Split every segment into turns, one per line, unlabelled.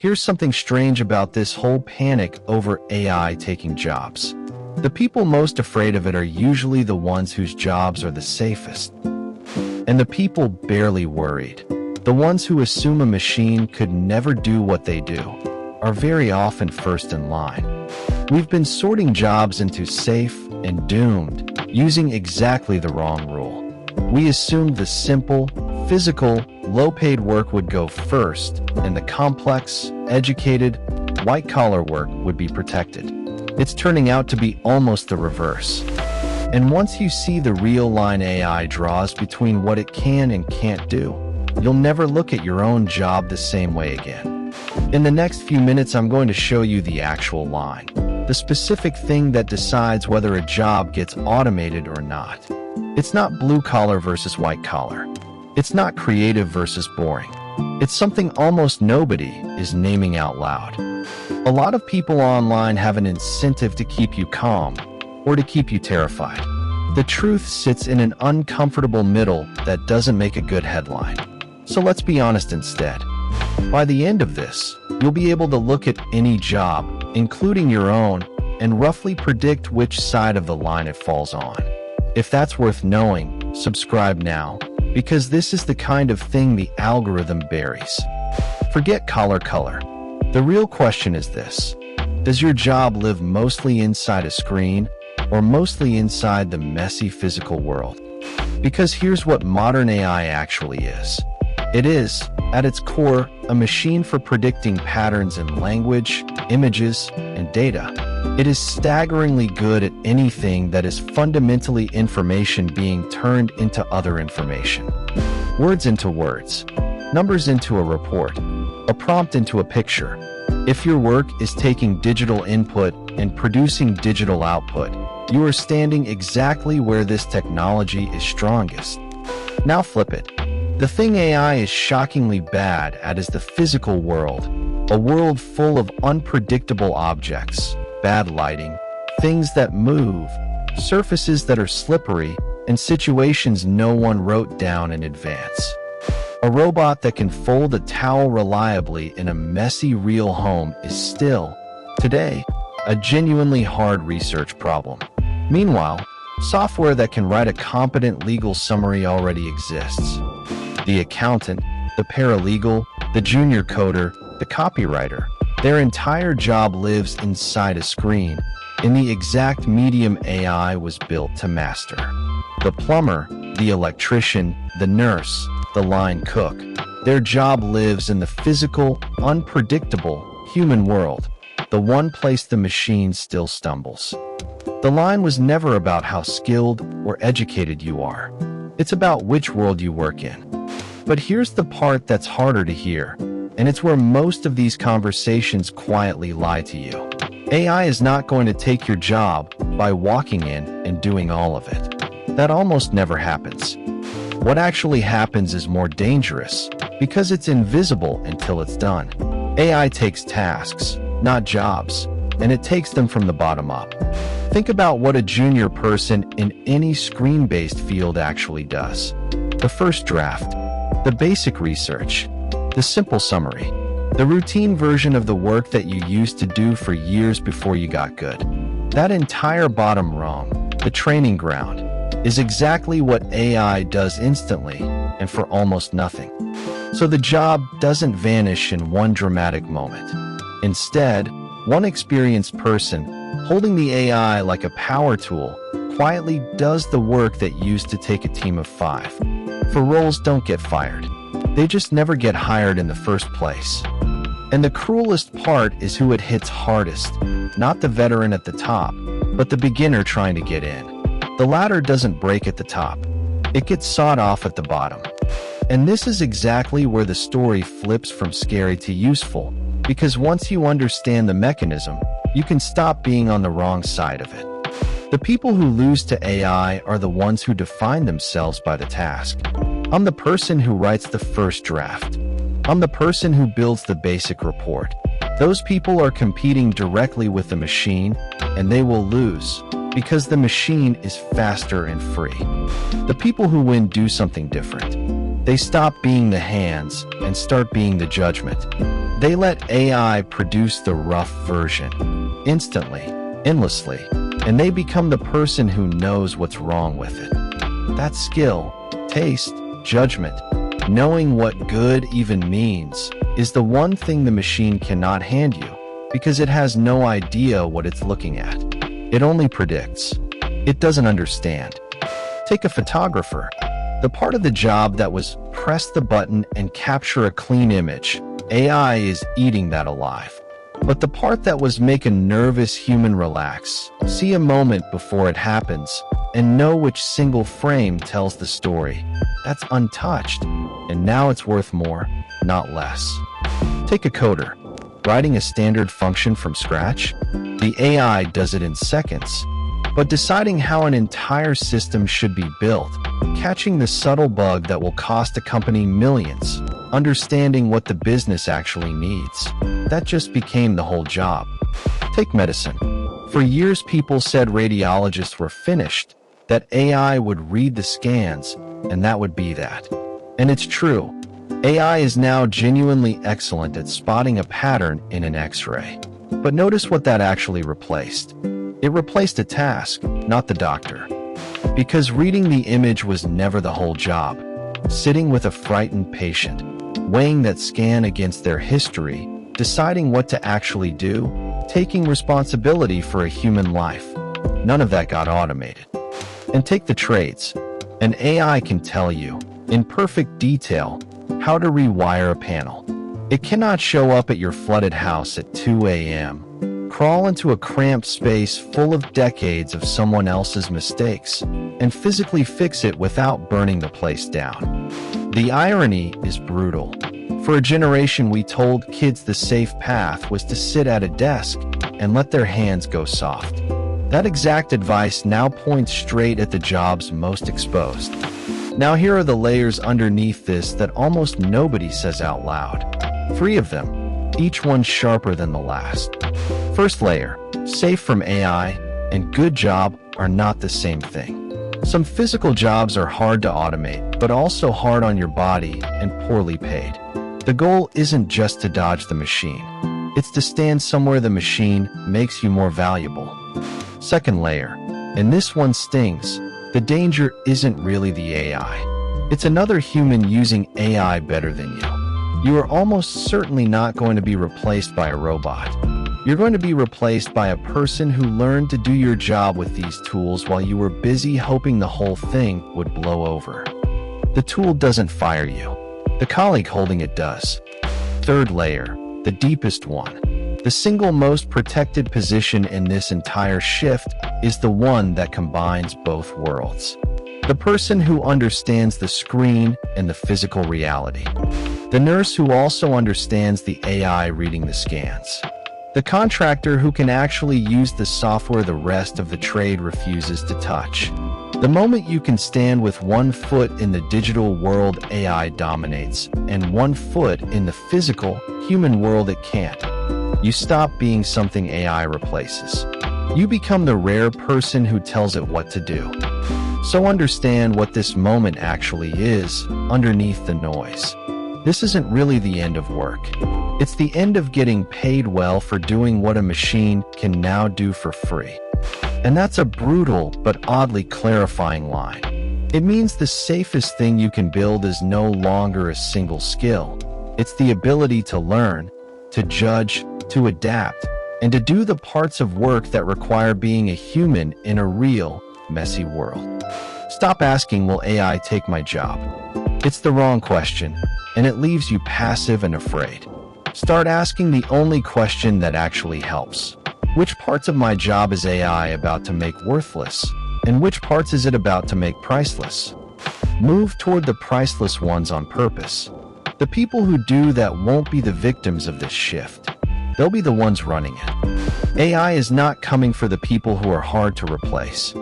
Here's something strange about this whole panic over AI taking jobs. The people most afraid of it are usually the ones whose jobs are the safest. And the people barely worried, the ones who assume a machine could never do what they do, are very often first in line. We've been sorting jobs into safe and doomed, using exactly the wrong rule. We assumed the simple, physical, low-paid work would go first, and the complex, educated, white-collar work would be protected. It's turning out to be almost the reverse. And once you see the real line AI draws between what it can and can't do, you'll never look at your own job the same way again. In the next few minutes, I'm going to show you the actual line, the specific thing that decides whether a job gets automated or not. It's not blue-collar versus white-collar. It's not creative versus boring. It's something almost nobody is naming out loud. A lot of people online have an incentive to keep you calm or to keep you terrified. The truth sits in an uncomfortable middle that doesn't make a good headline. So let's be honest instead. By the end of this, you'll be able to look at any job, including your own, and roughly predict which side of the line it falls on. If that's worth knowing, subscribe now, because this is the kind of thing the algorithm buries. Forget color. The real question is this: does your job live mostly inside a screen or mostly inside the messy physical world? Because here's what modern AI actually is. It is, at its core, a machine for predicting patterns in language, images, and data. It is staggeringly good at anything that is fundamentally information being turned into other information. Words into words, numbers into a report, a prompt into a picture. If your work is taking digital input and producing digital output, you are standing exactly where this technology is strongest. Now flip it. The thing AI is shockingly bad at is the physical world, a world full of unpredictable objects, bad lighting, things that move, surfaces that are slippery, and situations no one wrote down in advance. A robot that can fold a towel reliably in a messy real home is still, today, a genuinely hard research problem. Meanwhile, software that can write a competent legal summary already exists. The accountant, the paralegal, the junior coder, the copywriter, their entire job lives inside a screen, in the exact medium AI was built to master. The plumber, the electrician, the nurse, the line cook, their job lives in the physical, unpredictable, human world, the one place the machine still stumbles. The line was never about how skilled or educated you are. It's about which world you work in. But here's the part that's harder to hear, and it's where most of these conversations quietly lie to you. AI is not going to take your job by walking in and doing all of it. That almost never happens. What actually happens is more dangerous, because it's invisible until it's done. AI takes tasks, not jobs, and it takes them from the bottom up. Think about what a junior person in any screen-based field actually does. The first draft, the basic research, the simple summary, the routine version of the work that you used to do for years before you got good. That entire bottom rung, the training ground, is exactly what AI does instantly and for almost nothing. So the job doesn't vanish in one dramatic moment. Instead, one experienced person, holding the AI like a power tool, quietly does the work that used to take a team of 5. For roles don't get fired. They just never get hired in the first place. And the cruelest part is who it hits hardest, not the veteran at the top, but the beginner trying to get in. The ladder doesn't break at the top. It gets sawed off at the bottom. And this is exactly where the story flips from scary to useful, because once you understand the mechanism, you can stop being on the wrong side of it. The people who lose to AI are the ones who define themselves by the task. I'm the person who writes the first draft. I'm the person who builds the basic report. Those people are competing directly with the machine, and they will lose, because the machine is faster and free. The people who win do something different. They stop being the hands and start being the judgment. They let AI produce the rough version, instantly, endlessly, and they become the person who knows what's wrong with it. That skill, taste, judgment, knowing what good even means, is the one thing the machine cannot hand you, because it has no idea what it's looking at. It only predicts. It doesn't understand. Take a photographer. The part of the job that was press the button and capture a clean image, AI is eating that alive. But the part that was make a nervous human relax, see a moment before it happens, and know which single frame tells the story, that's untouched, and now it's worth more, not less. Take a coder. Writing a standard function from scratch? The AI does it in seconds. But deciding how an entire system should be built, catching the subtle bug that will cost a company millions, understanding what the business actually needs, that just became the whole job. Take medicine. For years, people said radiologists were finished, that AI would read the scans, and that would be that. And it's true. AI is now genuinely excellent at spotting a pattern in an X-ray. But notice what that actually replaced. It replaced a task, not the doctor. Because reading the image was never the whole job. Sitting with a frightened patient, weighing that scan against their history, deciding what to actually do, taking responsibility for a human life. None of that got automated. And take the trades. An AI can tell you, in perfect detail, how to rewire a panel. It cannot show up at your flooded house at 2 a.m., crawl into a cramped space full of decades of someone else's mistakes, and physically fix it without burning the place down. The irony is brutal. For a generation, we told kids the safe path was to sit at a desk and let their hands go soft. That exact advice now points straight at the jobs most exposed. Now here are the layers underneath this that almost nobody says out loud. 3 of them, each one sharper than the last. First layer, safe from AI and good job are not the same thing. Some physical jobs are hard to automate, but also hard on your body and poorly paid. The goal isn't just to dodge the machine. It's to stand somewhere the machine makes you more valuable. Second layer, and this one stings. The danger isn't really the AI. It's another human using AI better than you. You are almost certainly not going to be replaced by a robot. You're going to be replaced by a person who learned to do your job with these tools while you were busy hoping the whole thing would blow over. The tool doesn't fire you. The colleague holding it does. Third layer, the deepest one. The single most protected position in this entire shift is the one that combines both worlds. The person who understands the screen and the physical reality. The nurse who also understands the AI reading the scans. The contractor who can actually use the software the rest of the trade refuses to touch. The moment you can stand with one foot in the digital world AI dominates, and one foot in the physical, human world it can't. You stop being something AI replaces. You become the rare person who tells it what to do. So understand what this moment actually is, underneath the noise. This isn't really the end of work. It's the end of getting paid well for doing what a machine can now do for free. And that's a brutal but oddly clarifying line. It means the safest thing you can build is no longer a single skill. It's the ability to learn, to judge, to adapt, and to do the parts of work that require being a human in a real, messy world. Stop asking, will AI take my job? It's the wrong question, and it leaves you passive and afraid. Start asking the only question that actually helps. Which parts of my job is AI about to make worthless? And which parts is it about to make priceless? Move toward the priceless ones on purpose. The people who do that won't be the victims of this shift. They'll be the ones running it. AI is not coming for the people who are hard to replace.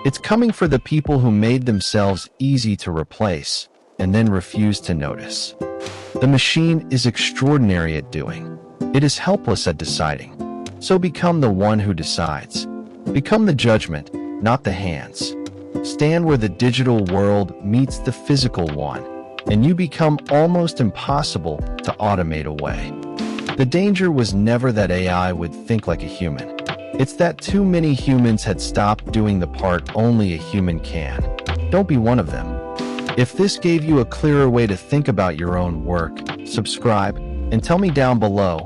It's coming for the people who made themselves easy to replace and then refused to notice. The machine is extraordinary at doing. It is helpless at deciding. So become the one who decides. Become the judgment, not the hands. Stand where the digital world meets the physical one, and you become almost impossible to automate away. The danger was never that AI would think like a human. It's that too many humans had stopped doing the part only a human can. Don't be one of them. If this gave you a clearer way to think about your own work, subscribe and tell me down below,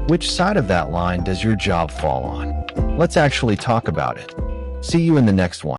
which side of that line does your job fall on? Let's actually talk about it. See you in the next one.